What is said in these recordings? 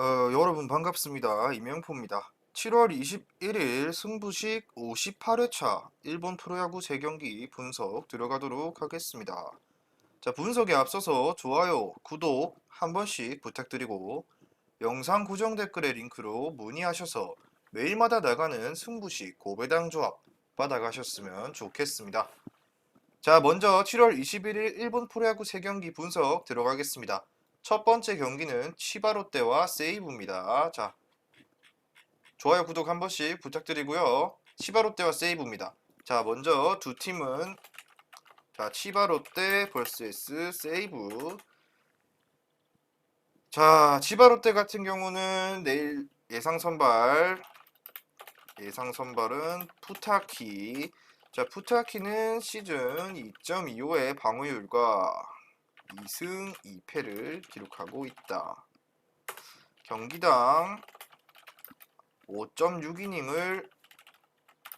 여러분 반갑습니다. 이명포입니다. 7월 21일 승부식 58회차 일본 프로야구 재경기 분석 들어가도록 하겠습니다. 자, 분석에 앞서서 좋아요, 구독 한 번씩 부탁드리고 영상 고정 댓글의 링크로 문의하셔서 매일마다 나가는 승부식 고배당 조합 받아가셨으면 좋겠습니다. 자, 먼저 7월 21일 일본 프로야구 재경기 분석 들어가겠습니다. 첫 번째 경기는 치바롯데와 세이브입니다. 자, 좋아요, 구독 한 번씩 부탁드리고요. 치바롯데와 세이브입니다. 자, 먼저 두 팀은 치바롯데 vs 세이브. 자, 치바롯데 같은 경우는 내일 예상 선발은 푸타키. 자, 푸타키는 시즌 2.25의 방어율과 2승 2패를 기록하고 있다. 경기당 5.6이닝을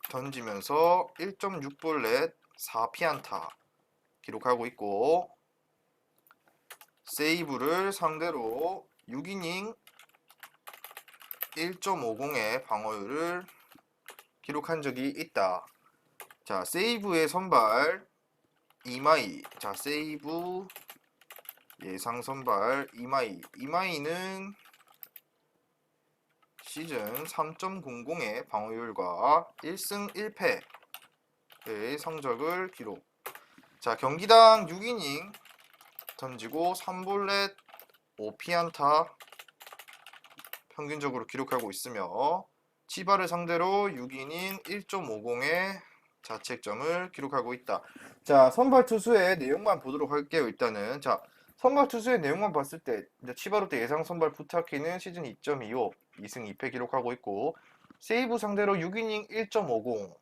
던지면서 1.6볼넷 4피안타 기록하고 있고, 세이브를 상대로 6이닝 1.50의 방어율을 기록한 적이 있다. 자, 세이브의 선발 이마이. 자, 세이브 예상 선발 이마이는 시즌 3.00의 방어율과 1승 1패의 성적을 기록. 자, 경기당 6이닝 던지고 3볼넷 5피안타 평균적으로 기록하고 있으며, 치바를 상대로 6이닝 1.50의 자책점을 기록하고 있다. 자, 선발 투수의 내용만 보도록 할게요. 일단은 선발 투수의 내용만 봤을 때 치바롯데 예상 선발 푸타키는 시즌 2.25 2승 2패 기록하고 있고, 세이브 상대로 6이닝 1.50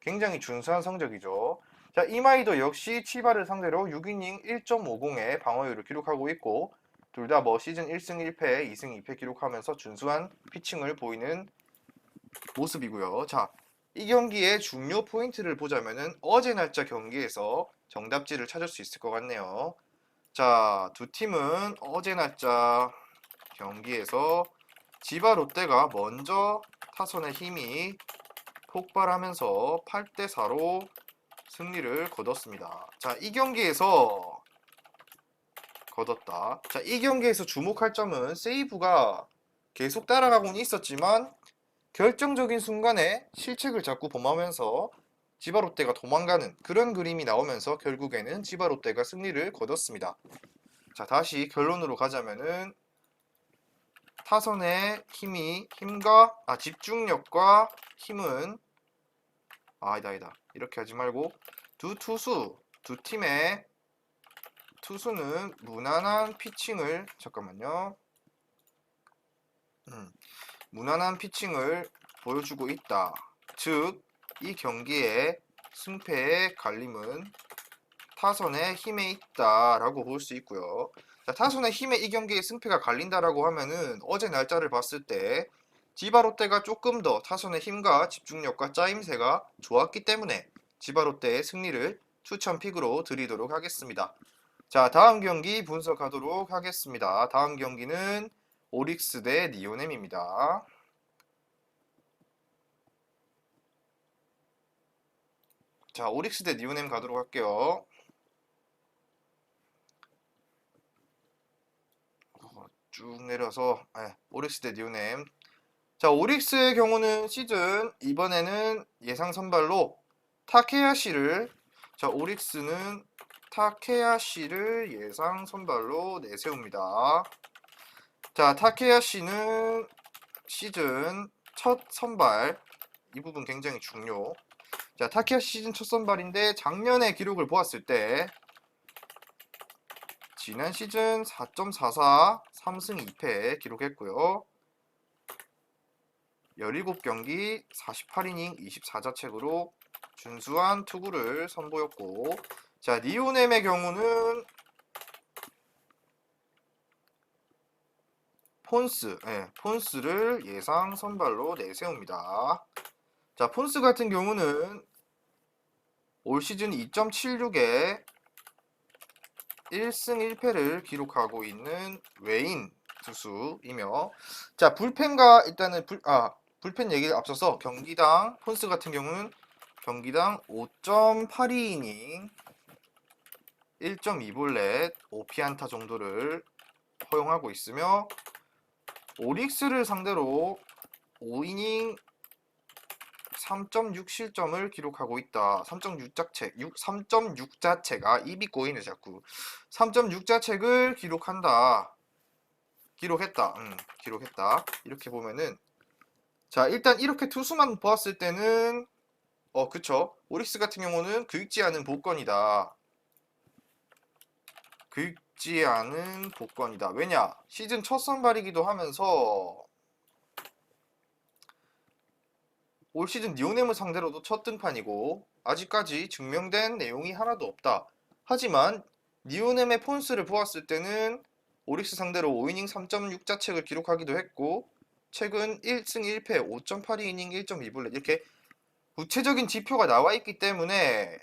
굉장히 준수한 성적이죠. 자, 이마이도 역시 치바를 상대로 6이닝 1.50의 방어율을 기록하고 있고, 둘 다 시즌 1승 1패 2승 2패 기록하면서 준수한 피칭을 보이는 모습이고요. 자, 이 경기의 중요 포인트를 보자면은 어제 날짜 경기에서 정답지를 찾을 수 있을 것 같네요. 자, 두 팀은 어제 날짜 경기에서 지바 롯데가 먼저 타선의 힘이 폭발하면서 8대4로 승리를 거뒀습니다. 자, 이 경기에서 거뒀다. 자, 이 경기에서 주목할 점은 세이브가 계속 따라가고는 있었지만 결정적인 순간에 실책을 자꾸 범하면서 지바롯데가 도망가는 그런 그림이 나오면서 결국에는 지바롯데가 승리를 거뒀습니다. 자, 다시 결론으로 가자면은 타선의 집중력과 힘은 아니다. 이렇게 하지 말고 두 팀의 투수는 무난한 피칭을 무난한 피칭을 보여주고 있다. 즉, 이 경기의 승패의 갈림은 타선의 힘에 있다라고 볼 수 있고요. 자, 타선의 힘에 이 경기의 승패가 갈린다라고 하면은 어제 날짜를 봤을 때 지바롯데가 조금 더 타선의 힘과 집중력과 짜임새가 좋았기 때문에 지바롯데의 승리를 추천 픽으로 드리도록 하겠습니다. 자, 다음 경기 분석하도록 하겠습니다. 다음 경기는 오릭스 대 니오넴입니다. 자, 오릭스 대 니오넴 가도록 할게요. 쭉 내려서 오릭스 대 니오넴. 자, 오릭스의 경우는 시즌 이번에는 예상 선발로 타케야시를 오릭스는 타케야시를 예상 선발로 내세웁니다. 자, 타케야시는 시즌 첫 선발, 이 부분 굉장히 중요. 자, 타케야시 시즌 첫 선발인데 작년의 기록을 보았을 때 지난 시즌 4.44 3승 2패 기록했고요. 17경기 48이닝 24자책으로 준수한 투구를 선보였고, 자, 니오넴의 경우는 폰스를 예상 선발로 내세웁니다. 자, 폰스 같은 경우는 올 시즌 2.76에 1승 1패를 기록하고 있는 외인 투수이며, 자, 불펜과 일단은 불펜 얘기를 앞서서 경기당 폰스 같은 경우는 경기당 5.82이닝 1.2볼넷 5피안타 정도를 허용하고 있으며, 오릭스를 상대로 5이닝 3.6 실점을 기록하고 있다. 3.6 자책, 3.6 자체가 입이 꼬이네 자꾸. 3.6 자책을 기록했다. 기록했다. 이렇게 보면은, 자, 일단 이렇게 투수만 보았을 때는 그쵸. 오릭스 같은 경우는 긁지 않은 복권이다. 긁지 않은 복권이다. 왜냐? 시즌 첫 선발이기도 하면서 올 시즌 니오넴을 상대로도 첫 등판이고 아직까지 증명된 내용이 하나도 없다. 하지만 니오넴의 폰스를 보았을 때는 오릭스 상대로 5이닝 3.6 자책을 기록하기도 했고, 최근 1승 1패 5.82이닝 1.2볼넷 이렇게 구체적인 지표가 나와 있기 때문에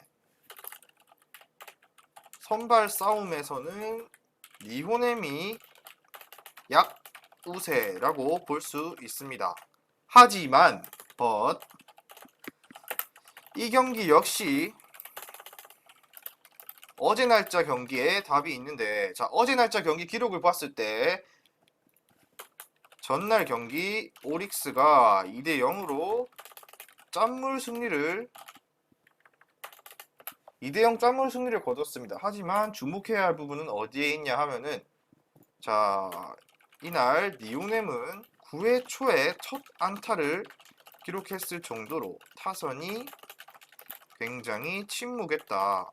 선발 싸움에서는 니오넴이 약 우세라고 볼 수 있습니다. 하지만 이 경기 역시 어제 날짜 경기에 답이 있는데, 자, 어제 날짜 경기 기록을 봤을 때 전날 경기 오릭스가 2대0으로 짠물 승리를 2대0 짠물 승리를 거뒀습니다. 하지만 주목해야 할 부분은 어디에 있냐 하면은, 자, 이날 니오넴은 9회 초에 첫 안타를 기록했을 정도로 타선이 굉장히 침묵했다.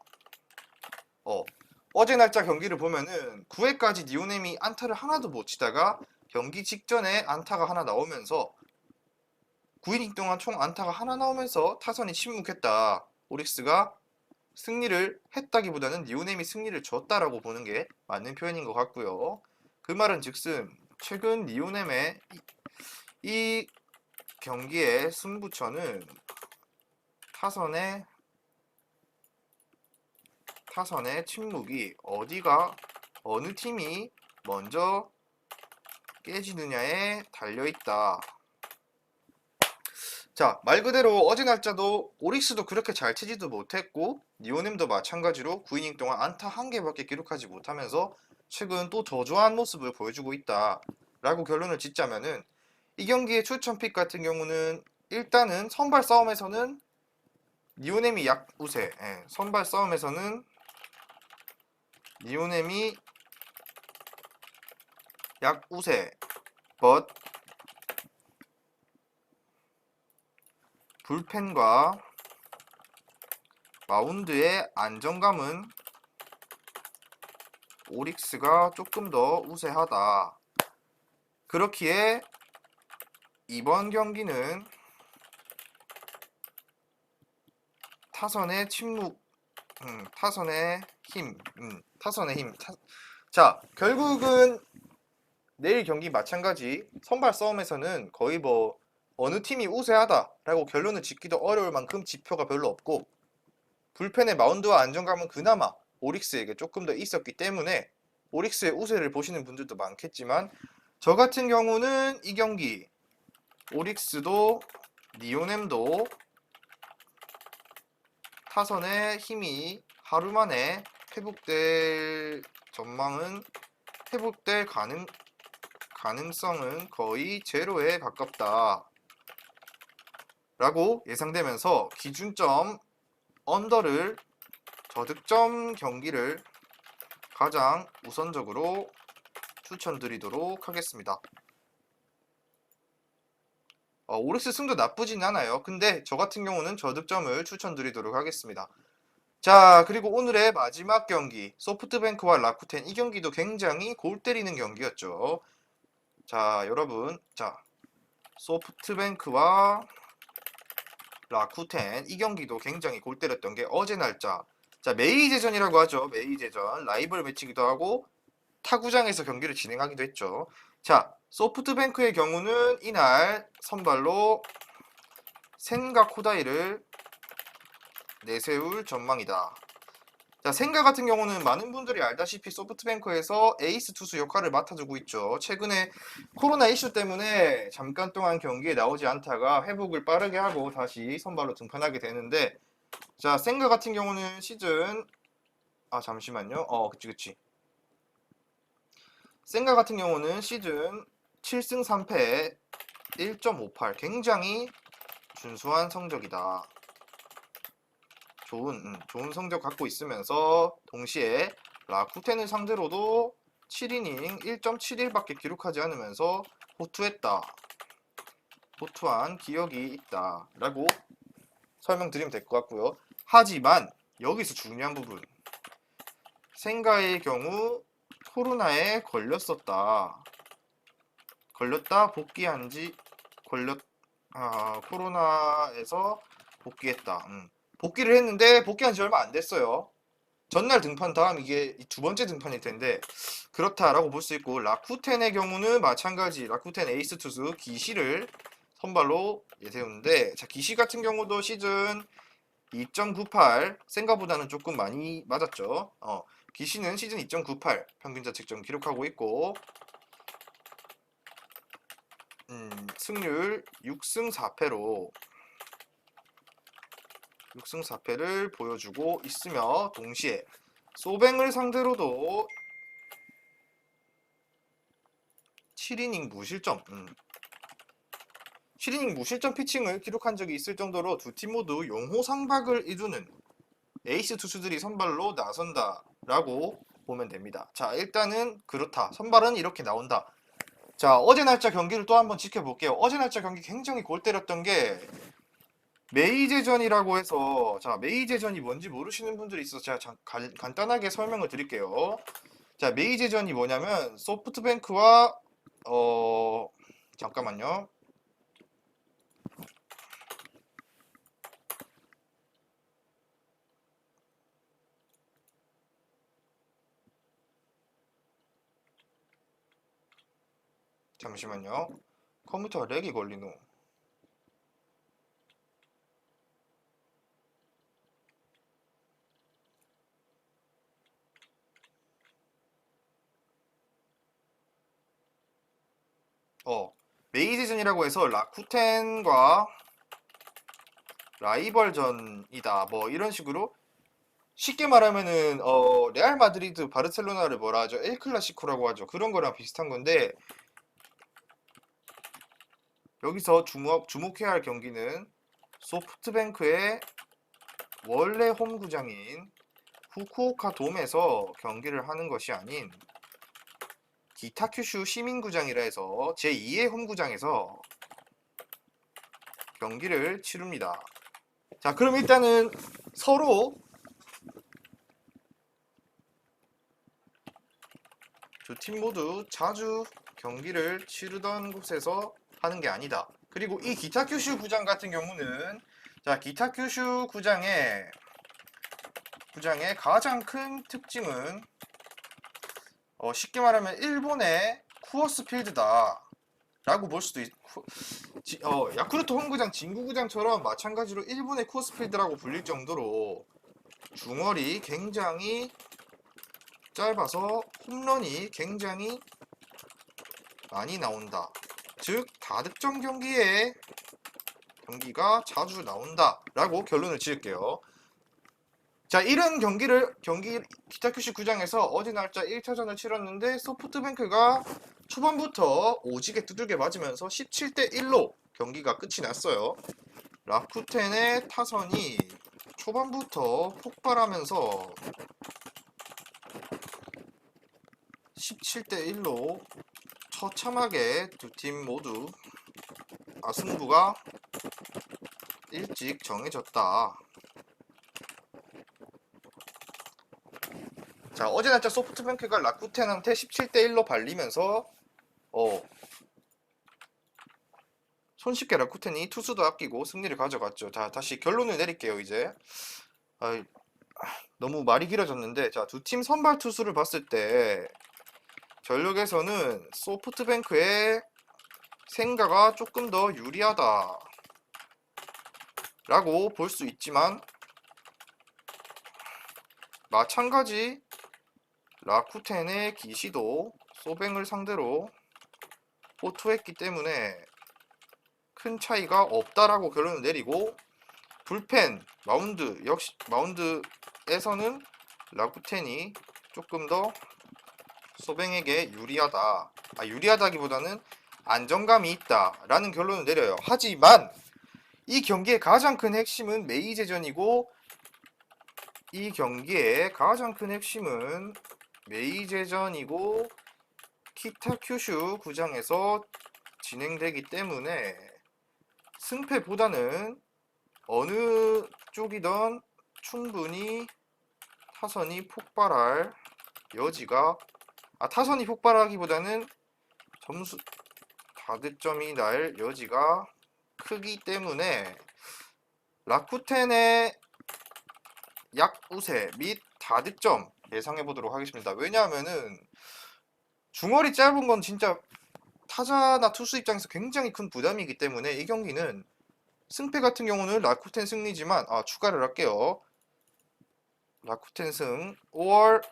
어제 날짜 경기를 보면은 9회까지 니오넴이 안타를 하나도 못 치다가 경기 직전에 안타가 하나 나오면서 9이닝 동안 총 안타가 하나 나오면서 타선이 침묵했다. 오릭스가 승리를 했다기보다는 니오넴이 승리를 줬다라고 보는 게 맞는 표현인 것 같고요. 그 말은 즉슨 최근 니오넴의 이 경기의 승부처는 타선의 침묵이 어느 팀이 먼저 깨지느냐에 달려있다. 자, 말 그대로 어제 날짜도 오릭스도 그렇게 잘 치지도 못했고 니오넴도 마찬가지로 9이닝 동안 안타 1개밖에 기록하지 못하면서 최근 또 저조한 모습을 보여주고 있다 라고 결론을 짓자면은, 이 경기의 추천픽 같은 경우는 일단은 선발 싸움에서는 니오넴이 약 우세. 선발 싸움에서는 니오넴이 약 우세. but 불펜과 마운드의 안정감은 오릭스가 조금 더 우세하다. 그렇기에 이번 경기는 타선의 침묵, 타선의 힘. 자, 결국은 내일 경기 마찬가지 선발 싸움에서는 거의 어느 팀이 우세하다라고 결론을 짓기도 어려울 만큼 지표가 별로 없고, 불펜의 마운드와 안정감은 그나마 오릭스에게 조금 더 있었기 때문에 오릭스의 우세를 보시는 분들도 많겠지만, 저 같은 경우는 이 경기 오릭스도 니오넴도 타선의 힘이 하루 만에 회복될 가능성은 거의 제로에 가깝다 라고 예상되면서 기준점 언더를 저득점 경기를 가장 우선적으로 추천드리도록 하겠습니다. 오릭스 승도 나쁘진 않아요. 근데 저 같은 경우는 저득점을 추천드리도록 하겠습니다. 자, 그리고 오늘의 마지막 경기 소프트뱅크와 라쿠텐, 이 경기도 굉장히 골 때리는 경기였죠. 자, 여러분, 자, 소프트뱅크와 라쿠텐 이 경기도 굉장히 골 때렸던 게 어제 날짜, 자, 메이제전이라고 하죠. 메이제전 라이벌 매치기도 하고 타구장에서 경기를 진행하기도 했죠. 자, 소프트뱅크의 경우는 이날 선발로 센가 코다이를 내세울 전망이다. 자, 생가 같은 경우는 많은 분들이 알다시피 소프트뱅크에서 에이스 투수 역할을 맡아주고 있죠. 최근에 코로나 이슈 때문에 잠깐 동안 경기에 나오지 않다가 회복을 빠르게 하고 다시 선발로 등판하게 되는데, 자, 생가 같은 경우는 시즌, 잠시만요. 그치. 생가 같은 경우는 시즌 7승 3패 1.58. 굉장히 준수한 성적이다. 좋은 성적 갖고 있으면서 동시에 라쿠텐을 상대로도 7이닝 1.71밖에 기록하지 않으면서 호투했다. 호투한 기억이 있다. 라고 설명드리면 될 것 같고요. 하지만 여기서 중요한 부분. 생가의 경우 코로나에 걸렸다. 코로나에서 복귀했다. 복귀를 했는데 복귀한 지 얼마 안 됐어요. 전날 등판 다음 이게 두 번째 등판일 텐데 그렇다라고 볼 수 있고, 라쿠텐의 경우는 마찬가지 라쿠텐 에이스 투수 기시를 선발로 내세우는데, 자, 기시 같은 경우도 시즌 2.98, 생가보다는 조금 많이 맞았죠. 기시는 시즌 2.98 평균 자책점 기록하고 있고, 승률 6승 4패를 보여주고 있으며, 동시에 소뱅을 상대로도 7이닝 무실점 피칭을 기록한 적이 있을 정도로 두 팀 모두 용호상박을 이루는 에이스 투수들이 선발로 나선다라고 보면 됩니다. 자, 일단은 그렇다. 선발은 이렇게 나온다. 자, 어제 날짜 경기를 또 한번 지켜볼게요. 어제 날짜 경기 굉장히 골 때렸던 게 메이제전이라고 해서, 자, 메이제전이 뭔지 모르시는 분들이 있어서 제가 간단하게 설명을 드릴게요. 자, 메이제전이 뭐냐면 소프트뱅크와 잠깐만요. 잠시만요. 컴퓨터가 렉이 걸리노. 메이제전이라고 해서 라쿠텐과 라이벌전이다. 뭐 이런 식으로 쉽게 말하면은 레알 마드리드 바르셀로나를 뭐라 하죠? 엘 클라시코라고 하죠. 그런 거랑 비슷한 건데, 여기서 주목해야 할 경기는 소프트뱅크의 원래 홈구장인 후쿠오카 돔에서 경기를 하는 것이 아닌 기타큐슈 시민구장이라 해서 제2의 홈구장에서 경기를 치릅니다. 자, 그럼 일단은 서로 두 팀 모두 자주 경기를 치르던 곳에서 하는 게 아니다. 그리고 이 기타큐슈 구장 같은 경우는, 자, 기타큐슈 구장의 가장 큰 특징은 쉽게 말하면 일본의 쿠어스 필드다 라고 볼 수도 있고, 야쿠르트 홈구장 진구구장처럼 마찬가지로 일본의 쿠어스 필드라고 불릴 정도로 중얼이 굉장히 짧아서 홈런이 굉장히 많이 나온다. 즉 다득점 경기가 자주 나온다 라고 결론을 지을게요. 자, 이런 기타큐슈 구장에서 어제 날짜 1차전을 치렀는데 소프트뱅크가 초반부터 오지게 두들겨 맞으면서 17대1로 경기가 끝이 났어요. 라쿠텐의 타선이 초반부터 폭발하면서 17대1로 처참하게 두 팀 모두 승부가 일찍 정해졌다. 자, 어제 날짜 소프트뱅크가 라쿠텐한테 17대1로 발리면서 손쉽게 라쿠텐이 투수도 아끼고 승리를 가져갔죠. 자, 다시 결론을 내릴게요. 이제 너무 말이 길어졌는데, 자, 두 팀 선발 투수를 봤을 때 전력에서는 소프트뱅크의 생가가 조금 더 유리하다 라고 볼 수 있지만, 마찬가지 라쿠텐의 기시도 소뱅을 상대로 호투했기 때문에 큰 차이가 없다라고 결론을 내리고, 불펜 마운드 역시 마운드에서는 라쿠텐이 조금 더 소뱅에게 유리하다. 유리하다기보다는 안정감이 있다라는 결론을 내려요. 하지만 이 경기의 가장 큰 핵심은 메이제전이고, 이 경기의 가장 큰 핵심은 메이제전이고 키타큐슈 구장에서 진행되기 때문에 승패보다는 어느 쪽이든 충분히 타선이 폭발할 여지가, 타선이 폭발하기보다는 점수 다득점이 날 여지가 크기 때문에 라쿠텐의 약우세 및 다득점 예상해 보도록 하겠습니다. 왜냐하면은 중거리 짧은 건 진짜 타자나 투수 입장에서 굉장히 큰 부담이기 때문에 이 경기는 승패 같은 경우는 라쿠텐 승리지만, 추가를 할게요. 라쿠텐 승 5월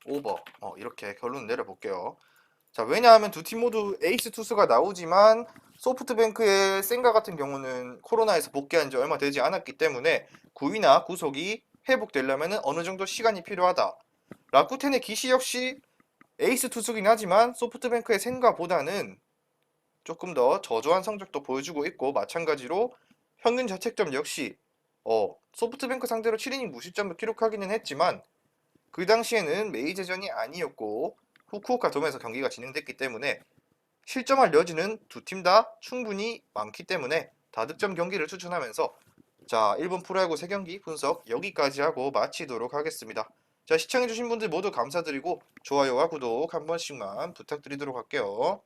오버, 이렇게 결론 내려볼게요. 자, 왜냐하면 두 팀 모두 에이스 투수가 나오지만 소프트뱅크의 센가 같은 경우는 코로나에서 복귀한 지 얼마 되지 않았기 때문에 구위나 구속이 회복되려면 어느 정도 시간이 필요하다. 라쿠텐의 기시 역시 에이스 투수긴 하지만 소프트뱅크의 센가보다는 조금 더 저조한 성적도 보여주고 있고, 마찬가지로 평균 자책점 역시 소프트뱅크 상대로 7이닝 무실점을 기록하기는 했지만 그 당시에는 메이제전이 아니었고 후쿠오카 돔에서 경기가 진행됐기 때문에 실점할 여지는 두 팀 다 충분히 많기 때문에 다득점 경기를 추천하면서, 자, 1번 프로야구 3경기 분석 여기까지 하고 마치도록 하겠습니다. 자, 시청해주신 분들 모두 감사드리고 좋아요와 구독 한 번씩만 부탁드리도록 할게요.